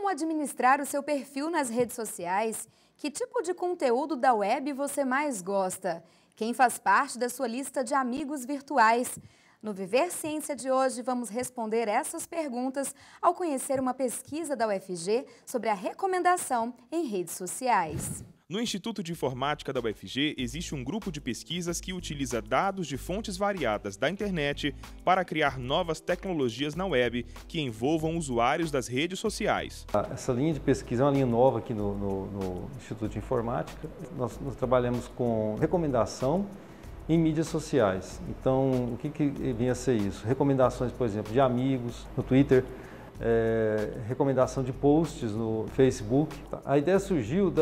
Como administrar o seu perfil nas redes sociais? Que tipo de conteúdo da web você mais gosta? Quem faz parte da sua lista de amigos virtuais? No Viver Ciência de hoje, vamos responder essas perguntas ao conhecer uma pesquisa da UFG sobre a recomendação em redes sociais. No Instituto de Informática da UFG, existe um grupo de pesquisas que utiliza dados de fontes variadas da internet para criar novas tecnologias na web que envolvam usuários das redes sociais. Essa linha de pesquisa é uma linha nova aqui no Instituto de Informática. Nós trabalhamos com recomendação em mídias sociais. Então, o que vinha a ser isso? Recomendações, por exemplo, de amigos no Twitter, recomendação de posts no Facebook. A ideia surgiu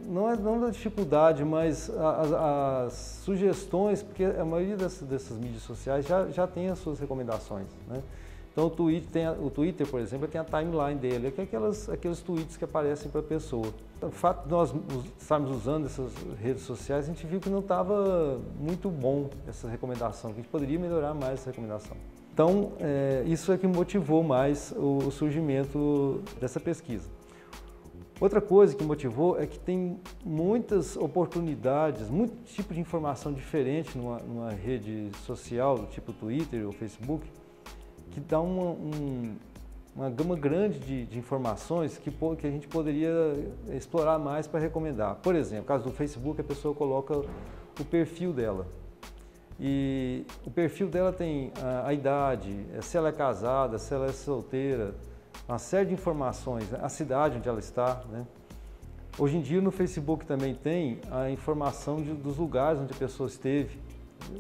não da dificuldade, mas as sugestões, porque a maioria dessas mídias sociais já tem as suas recomendações, né? Então o Twitter, por exemplo, tem a timeline dele, que é aqueles tweets que aparecem para a pessoa. O fato de nós estarmos usando essas redes sociais, a gente viu que não estava muito bom essa recomendação, que a gente poderia melhorar mais essa recomendação. Então, isso é que motivou mais o surgimento dessa pesquisa. Outra coisa que motivou é que tem muitas oportunidades, muito tipo de informação diferente numa rede social, do tipo Twitter ou Facebook, que dá uma gama grande de informações que a gente poderia explorar mais para recomendar. Por exemplo, no caso do Facebook, a pessoa coloca o perfil dela. E o perfil dela tem a idade, se ela é casada, se ela é solteira, uma série de informações, a cidade onde ela está, né? Hoje em dia no Facebook também tem a informação dos lugares onde a pessoa esteve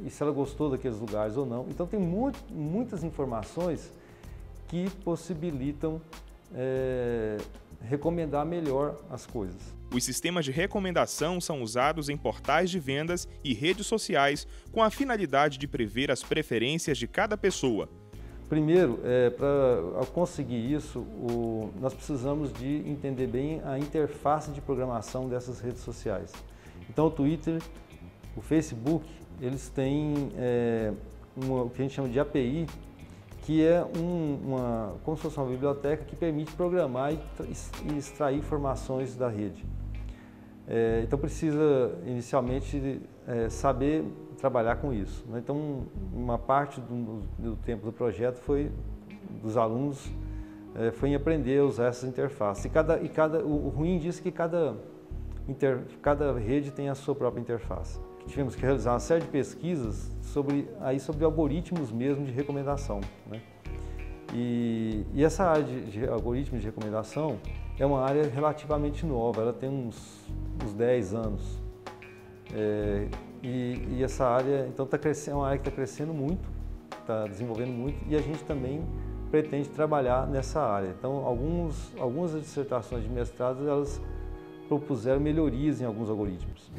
e se ela gostou daqueles lugares ou não. Então tem muitas informações que possibilitam recomendar melhor as coisas. Os sistemas de recomendação são usados em portais de vendas e redes sociais com a finalidade de prever as preferências de cada pessoa. Primeiro, para conseguir isso, nós precisamos de entender bem a interface de programação dessas redes sociais. Então o Twitter, o Facebook, eles têm o que a gente chama de API, que é como se fosse uma biblioteca que permite programar e extrair informações da rede. Então precisa inicialmente saber trabalhar com isso, né? Então uma parte do tempo do projeto dos alunos foi em aprender a usar essas interfaces. O ruim disso é que cada rede tem a sua própria interface. Tivemos que realizar uma série de pesquisas sobre algoritmos mesmo de recomendação, né? E essa área de algoritmos de recomendação é uma área relativamente nova, ela tem uns 10 anos. E essa área então é uma área que está crescendo muito, está desenvolvendo muito, e a gente também pretende trabalhar nessa área. Então algumas dissertações de mestrado elas propuseram melhorias em alguns algoritmos.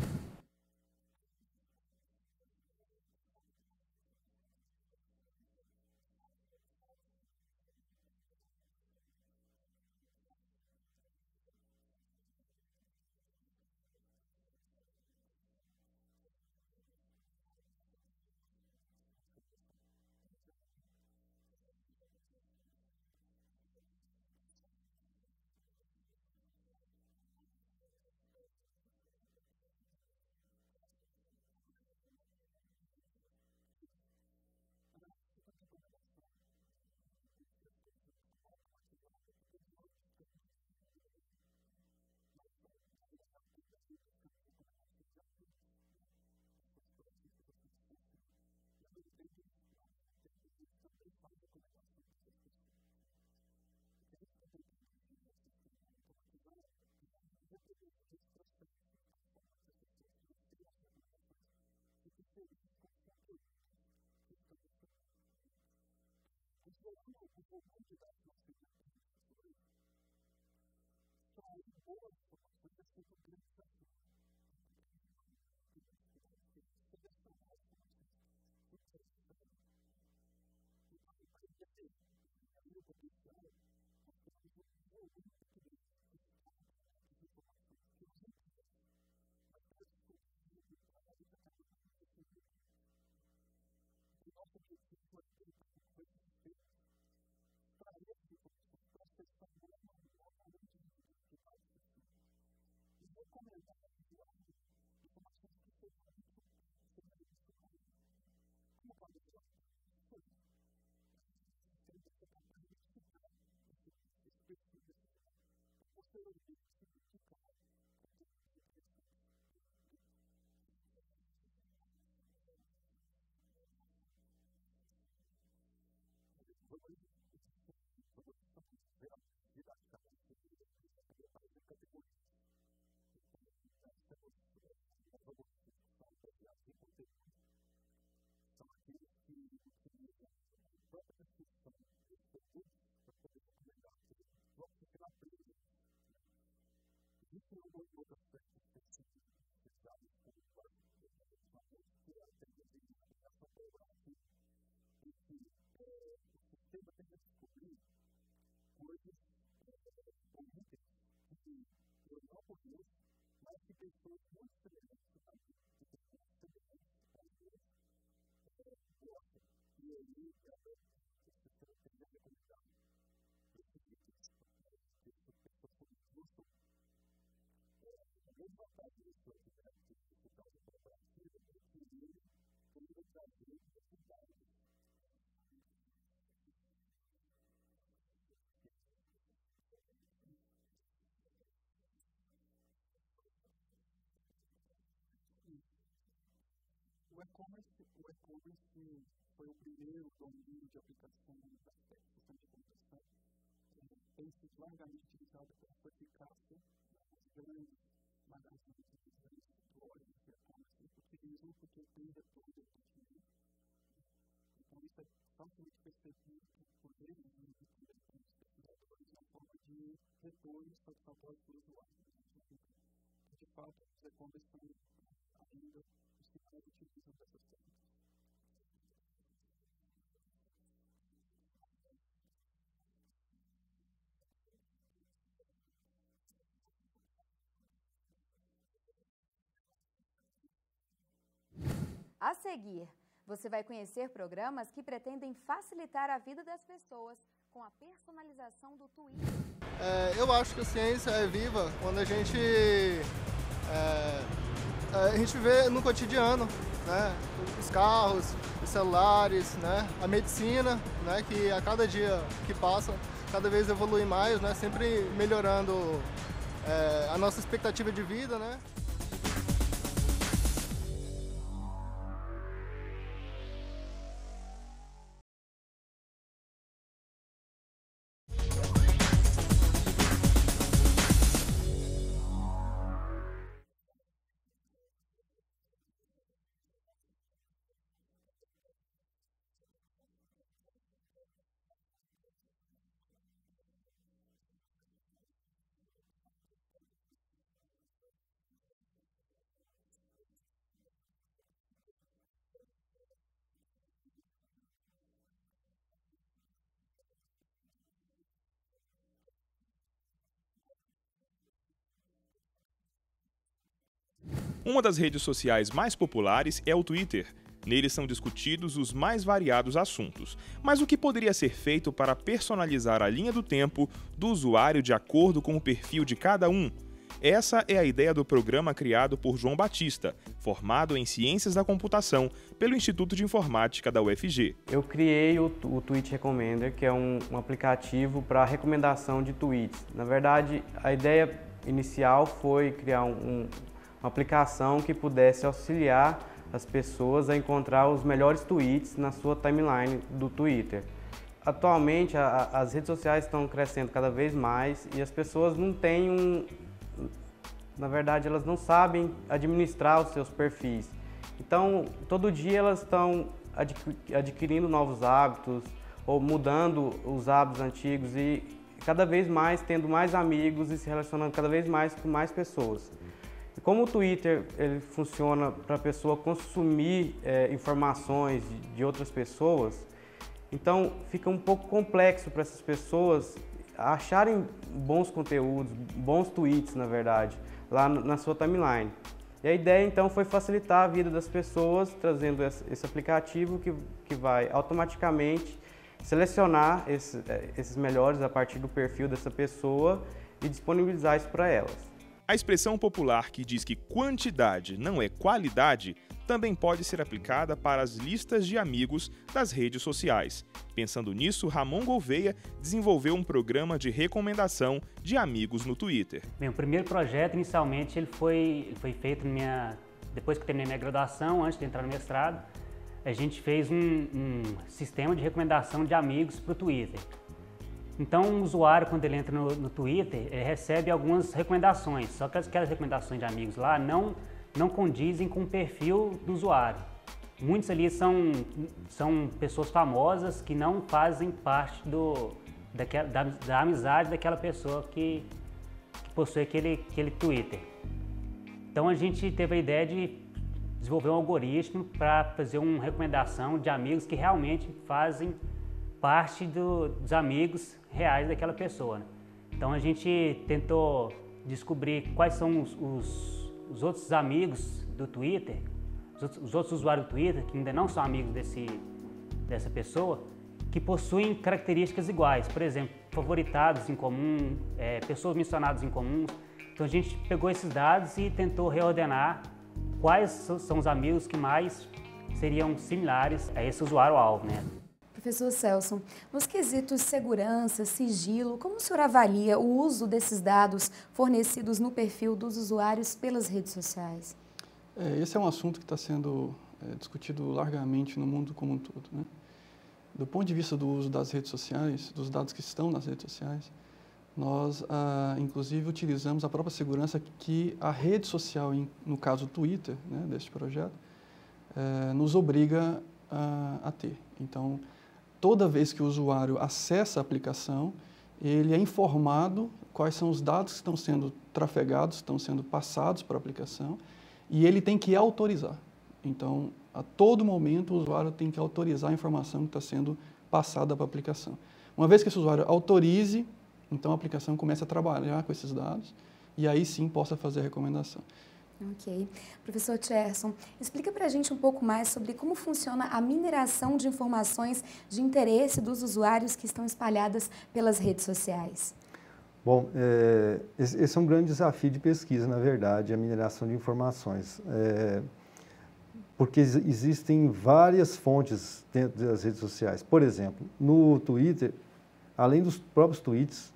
O e-commerce foi o primeiro domínio de aplicação da técnica de computação. Tem sido largamente utilizado pela sua eficácia nas grandes magazines, grandes escritórios de e-commerce. Eles utilizam porque tem retorno de investimento. Então, isso é facilmente percebido por eles, como pesquisadores, na forma de retorno satisfatório para o usuário. De fato, os e-commerce são ainda os que mais utilizam dessas técnicas. A seguir, você vai conhecer programas que pretendem facilitar a vida das pessoas com a personalização do Twitter. Eu acho que a ciência é viva quando a gente vê no cotidiano, né? Os carros, os celulares, né? A medicina, né? Que a cada dia que passa, cada vez evolui mais, né? Sempre melhorando a nossa expectativa de vida, né? Uma das redes sociais mais populares é o Twitter. Nele são discutidos os mais variados assuntos. Mas o que poderia ser feito para personalizar a linha do tempo do usuário de acordo com o perfil de cada um? Essa é a ideia do programa criado por João Batista, formado em Ciências da Computação pelo Instituto de Informática da UFG. Eu criei o Tweet Recommender, que é um aplicativo para recomendação de tweets. Na verdade, a ideia inicial foi criar uma aplicação que pudesse auxiliar as pessoas a encontrar os melhores tweets na sua timeline do Twitter. Atualmente, as redes sociais estão crescendo cada vez mais e as pessoas não têm na verdade, elas não sabem administrar os seus perfis. Então, todo dia elas estão adquirindo novos hábitos ou mudando os hábitos antigos e cada vez mais tendo mais amigos e se relacionando cada vez mais com mais pessoas. E como o Twitter ele funciona para a pessoa consumir informações de outras pessoas, então fica um pouco complexo para essas pessoas acharem bons conteúdos, bons tweets, na verdade, lá na sua timeline. E a ideia então foi facilitar a vida das pessoas, trazendo esse aplicativo que vai automaticamente selecionar esses melhores a partir do perfil dessa pessoa e disponibilizar isso para elas. A expressão popular que diz que quantidade não é qualidade também pode ser aplicada para as listas de amigos das redes sociais. Pensando nisso, Ramon Gouveia desenvolveu um programa de recomendação de amigos no Twitter. Bem, o primeiro projeto, inicialmente, ele foi feito depois que eu terminei minha graduação, antes de entrar no mestrado. A gente fez um sistema de recomendação de amigos para o Twitter. Então, o usuário, quando ele entra no Twitter, ele recebe algumas recomendações, só que aquelas recomendações de amigos lá não condizem com o perfil do usuário. Muitos ali são pessoas famosas que não fazem parte da amizade daquela pessoa que possui aquele Twitter. Então, a gente teve a ideia de desenvolver um algoritmo para fazer uma recomendação de amigos que realmente fazem parte dos amigos reais daquela pessoa. Então a gente tentou descobrir quais são os outros amigos do Twitter, os outros usuários do Twitter que ainda não são amigos dessa pessoa, que possuem características iguais, por exemplo, favoritados em comum, pessoas mencionadas em comum. Então a gente pegou esses dados e tentou reordenar quais são os amigos que mais seriam similares a esse usuário-alvo, né? Professor Celso, nos quesitos segurança, sigilo, como o senhor avalia o uso desses dados fornecidos no perfil dos usuários pelas redes sociais? Esse é um assunto que está sendo discutido largamente no mundo como um todo, né? Do ponto de vista do uso das redes sociais, dos dados que estão nas redes sociais, nós, inclusive, utilizamos a própria segurança que a rede social, no caso o Twitter, né, deste projeto, nos obriga a ter. Então, toda vez que o usuário acessa a aplicação, ele é informado quais são os dados que estão sendo trafegados, estão sendo passados para a aplicação, e ele tem que autorizar. Então, a todo momento, o usuário tem que autorizar a informação que está sendo passada para a aplicação. Uma vez que esse usuário autorize, então a aplicação começa a trabalhar com esses dados e aí sim possa fazer a recomendação. Ok. Professor Tcherson, explica para a gente um pouco mais sobre como funciona a mineração de informações de interesse dos usuários que estão espalhadas pelas redes sociais. Bom, esse é um grande desafio de pesquisa, na verdade, a mineração de informações. Porque existem várias fontes dentro das redes sociais. Por exemplo, no Twitter, além dos próprios tweets,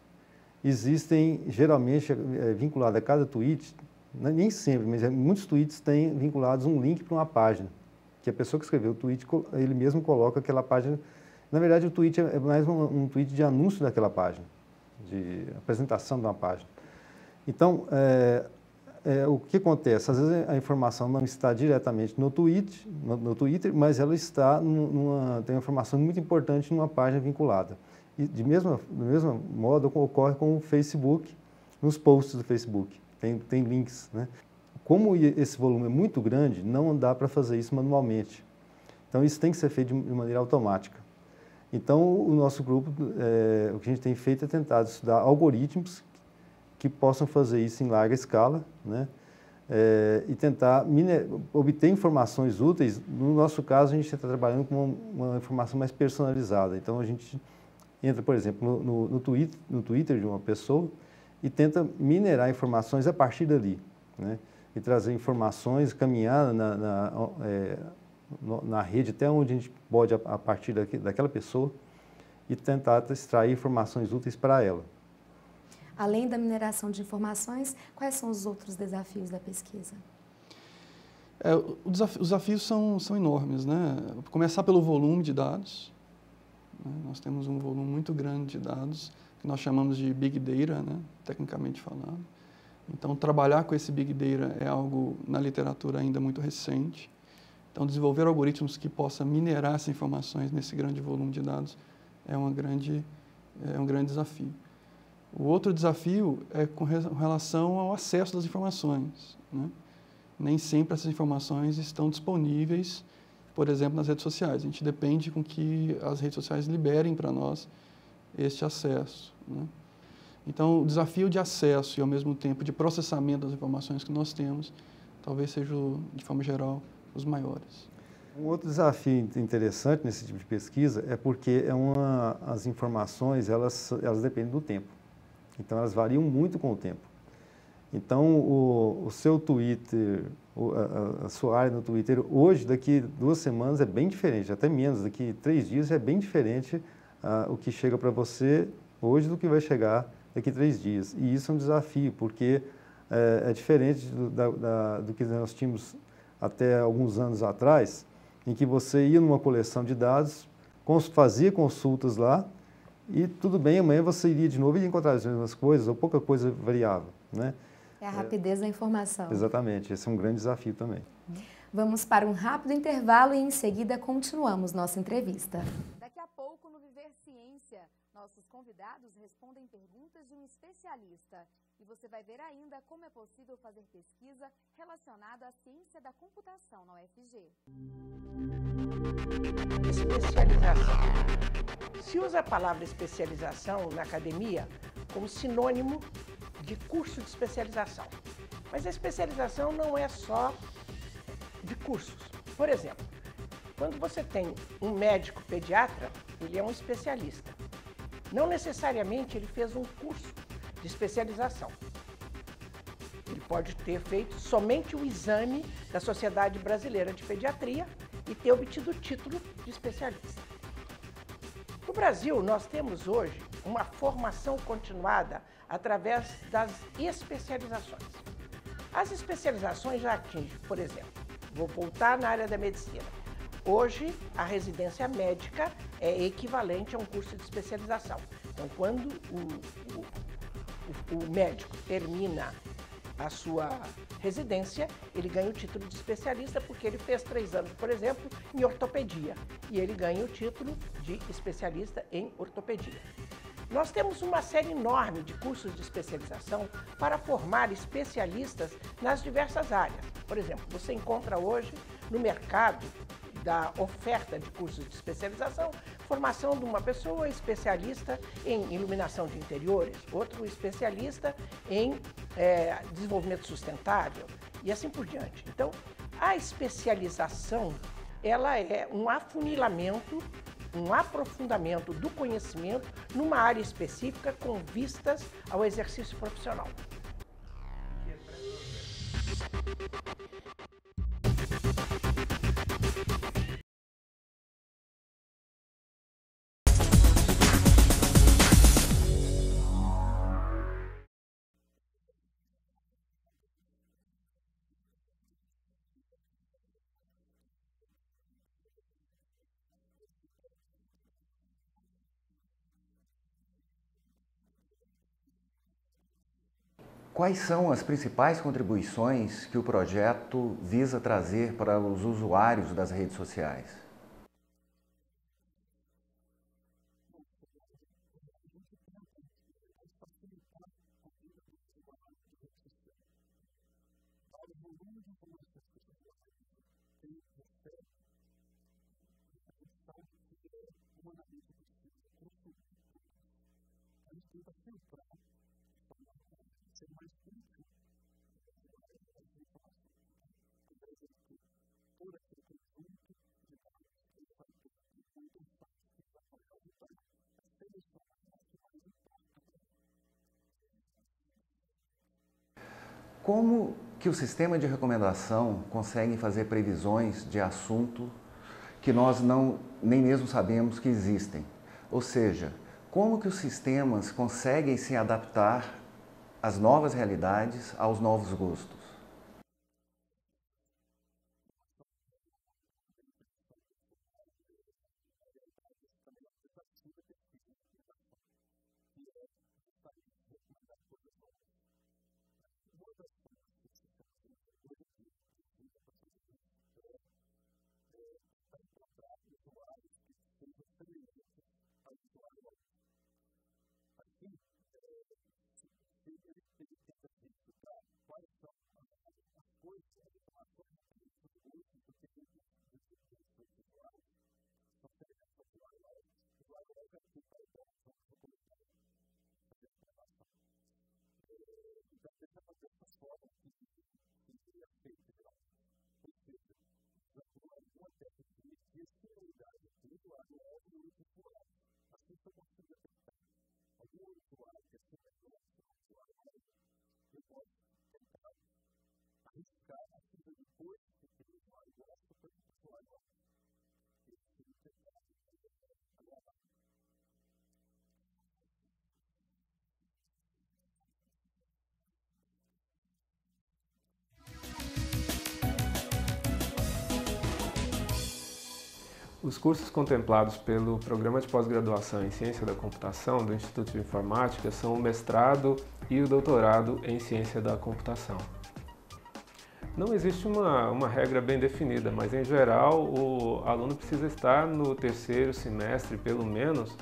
existem, geralmente, vinculados a cada tweet, nem sempre, mas muitos tweets têm vinculados um link para uma página, que a pessoa que escreveu o tweet, ele mesmo coloca aquela página. Na verdade, o tweet é mais um tweet de anúncio daquela página, de apresentação de uma página. Então, o que acontece? Às vezes a informação não está diretamente no Twitter, mas ela está tem uma informação muito importante numa página vinculada. E do mesmo modo ocorre com o Facebook, nos posts do Facebook. Tem links, né? Como esse volume é muito grande, não dá para fazer isso manualmente. Então, isso tem que ser feito de maneira automática. Então, o nosso grupo, o que a gente tem feito é tentar estudar algoritmos que possam fazer isso em larga escala, né? E tentar obter informações úteis. No nosso caso, a gente está trabalhando com uma informação mais personalizada. Então, a gente entra, por exemplo, no Twitter de uma pessoa e tenta minerar informações a partir dali, né? E trazer informações, caminhar na rede até onde a gente pode, a partir daquela pessoa, e tentar extrair informações úteis para ela. Além da mineração de informações, quais são os outros desafios da pesquisa? Os desafios são enormes, né? Começar pelo volume de dados. Né? Nós temos um volume muito grande de dados, que nós chamamos de Big Data, né? Tecnicamente falando. Então, trabalhar com esse Big Data é algo, na literatura, ainda muito recente. Então, desenvolver algoritmos que possam minerar essas informações nesse grande volume de dados é um grande desafio. O outro desafio é com relação ao acesso das informações, né? Nem sempre essas informações estão disponíveis, por exemplo, nas redes sociais. A gente depende com que as redes sociais liberem para nós este acesso, né? Então, o desafio de acesso e, ao mesmo tempo, de processamento das informações que nós temos, talvez seja, de forma geral, os maiores. Um outro desafio interessante nesse tipo de pesquisa é porque as informações, elas dependem do tempo. Então, elas variam muito com o tempo. Então, o seu Twitter, a sua área no Twitter, hoje, daqui 2 semanas, é bem diferente, até menos, daqui 3 dias é bem diferente o que chega para você hoje do que vai chegar daqui 3 dias. E isso é um desafio, porque é diferente do que nós tínhamos até alguns anos atrás, em que você ia numa coleção de dados, fazia consultas lá, e tudo bem, amanhã você iria de novo e ia encontrar as mesmas coisas, ou pouca coisa variava, né? É a rapidez da informação. Exatamente, esse é um grande desafio também. Vamos para um rápido intervalo e em seguida continuamos nossa entrevista. Daqui a pouco, no Viver Ciência, nossos convidados respondem perguntas de um especialista. E você vai ver ainda como é possível fazer pesquisa relacionada à ciência da computação na UFG. Especialização. Se usa a palavra especialização na academia como sinônimo de curso de especialização. Mas a especialização não é só de cursos. Por exemplo, quando você tem um médico pediatra, ele é um especialista. Não necessariamente ele fez um curso de especialização. Ele pode ter feito somente o exame da Sociedade Brasileira de Pediatria e ter obtido o título de especialista. No Brasil, nós temos hoje uma formação continuada através das especializações. As especializações já atingem, por exemplo, vou voltar na área da medicina. Hoje, a residência médica é equivalente a um curso de especialização. Então, quando o médico termina a sua residência, ele ganha o título de especialista porque ele fez 3 anos, por exemplo, em ortopedia, e ele ganha o título de especialista em ortopedia. Nós temos uma série enorme de cursos de especialização para formar especialistas nas diversas áreas. Por exemplo, você encontra hoje no mercado da oferta de cursos de especialização, formação de uma pessoa especialista em iluminação de interiores, outro especialista em desenvolvimento sustentável e assim por diante. Então, a especialização, ela é um afunilamento, um aprofundamento do conhecimento numa área específica com vistas ao exercício profissional. Quais são as principais contribuições que o projeto visa trazer para os usuários das redes sociais? Como que o sistema de recomendação consegue fazer previsões de assunto que nós nem mesmo sabemos que existem? Ou seja, como que os sistemas conseguem se adaptar às novas realidades, aos novos gostos? Os cursos contemplados pelo Programa de Pós-Graduação em Ciência da Computação do Instituto de Informática são o mestrado e o doutorado em Ciência da Computação. Não existe uma regra bem definida, mas em geral o aluno precisa estar no terceiro semestre, pelo menos,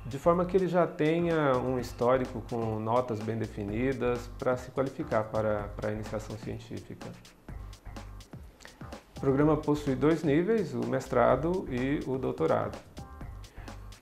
de forma que ele já tenha um histórico com notas bem definidas para se qualificar para a iniciação científica. O programa possui 2 níveis, o mestrado e o doutorado.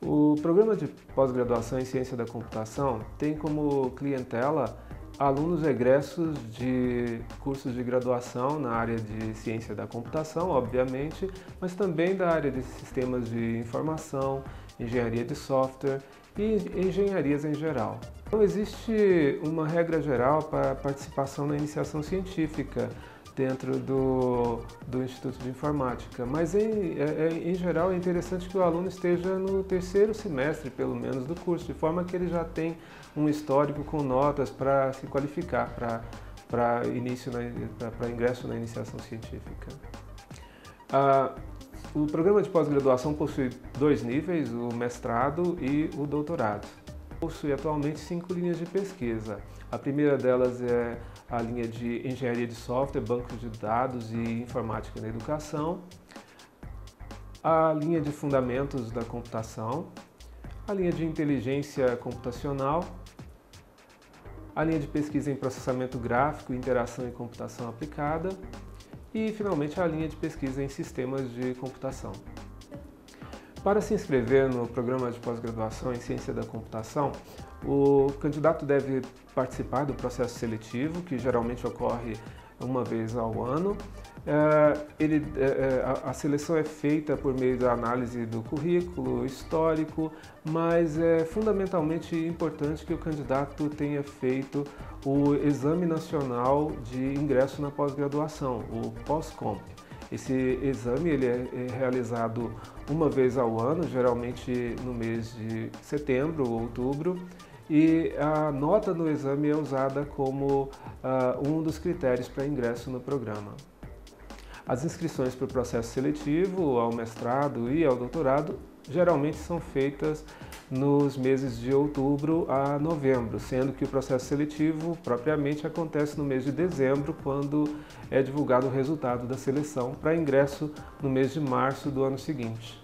O programa de pós-graduação em Ciência da Computação tem como clientela alunos egressos de cursos de graduação na área de Ciência da Computação, obviamente, mas também da área de Sistemas de Informação, Engenharia de Software e engenharias em geral. Não existe uma regra geral para a participação na iniciação científica dentro do Instituto de Informática, mas em geral é interessante que o aluno esteja no terceiro semestre, pelo menos, do curso, de forma que ele já tem um histórico com notas para se qualificar para ingresso na iniciação científica. O programa de pós-graduação possui 2 níveis, o mestrado e o doutorado. Possui atualmente 5 linhas de pesquisa. A primeira delas é a linha de Engenharia de Software, Bancos de Dados e Informática na Educação, a linha de Fundamentos da Computação, a linha de Inteligência Computacional, a linha de Pesquisa em Processamento Gráfico, Interação e Computação Aplicada e, finalmente, a linha de Pesquisa em Sistemas de Computação. Para se inscrever no programa de pós-graduação em Ciência da Computação, o candidato deve participar do processo seletivo, que geralmente ocorre uma vez ao ano. A seleção é feita por meio da análise do currículo, histórico, mas é fundamentalmente importante que o candidato tenha feito o Exame Nacional de Ingresso na Pós-Graduação, o POSCOMP. Esse exame ele é realizado uma vez ao ano, geralmente no mês de setembro ou outubro, e a nota no exame é usada como um dos critérios para ingresso no programa. As inscrições para o processo seletivo, ao mestrado e ao doutorado, geralmente são feitas nos meses de outubro a novembro, sendo que o processo seletivo propriamente acontece no mês de dezembro, quando é divulgado o resultado da seleção para ingresso no mês de março do ano seguinte.